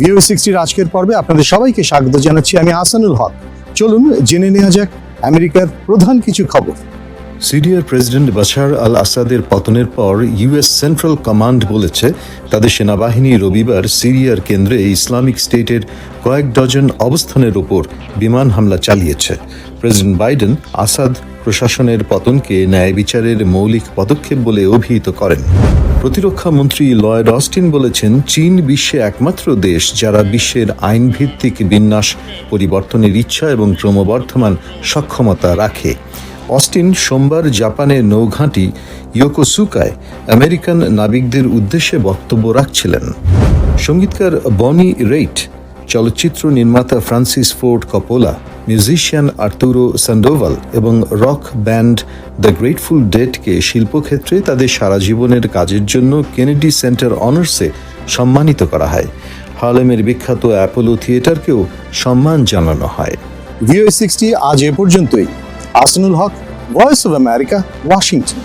VO60 আজকের পর্বে আপনাদের সবাইকে স্বাগত জানাচ্ছি। আমি আহসানুল হক। চলুন জেনে নেওয়া যাক আমেরিকার প্রধান কিছু খবর। সিরিয়ার প্রেসিডেন্ট বাশার আল আসাদের পতনের পর ইউএস সেন্ট্রাল কমান্ড বলেছে তাদের সেনাবাহিনী রবিবার সিরিয়ার কেন্দ্রে ইসলামিক স্টেটের কয়েক ডজন অবস্থানের ওপর বিমান হামলা চালিয়েছে। প্রেসিডেন্ট বাইডেন আসাদ প্রশাসনের পতনকে ন্যায় বিচারের মৌলিক পদক্ষেপ বলে অভিহিত করেন। প্রতিরক্ষা মন্ত্রী লয়েড অস্টিন বলেছেন, চীন বিশ্বে একমাত্র দেশ যারা বিশ্বের আইনভিত্তিক বিন্যাস পরিবর্তনের ইচ্ছা এবং ক্রমবর্ধমান সক্ষমতা রাখে। অস্টিন সোমবার জাপানের নৌঘাঁটি ইয়োকোসুকায় আমেরিকান নাবিকদের উদ্দেশ্যে বক্তব্য রাখছিলেন। সঙ্গীতকার বনি রেইট, চলচ্চিত্র নির্মাতা Francis Ford Coppola, musician Arturo Sandoval এবং রক ব্যান্ড দ্য গ্রেটফুল ডেডকে শিল্পক্ষেত্রে তাদের সারা জীবনের কাজের জন্য কেনেডি সেন্টার অনার্সে সম্মানিত করা হয়। হার্লেমের বিখ্যাত অ্যাপোলো থিয়েটারকেও সম্মান জানানো হয়। VO60 আজ এ পর্যন্তই। আহসানুল হক, ভয়েস অফ আমেরিকা, ওয়াশিংটন।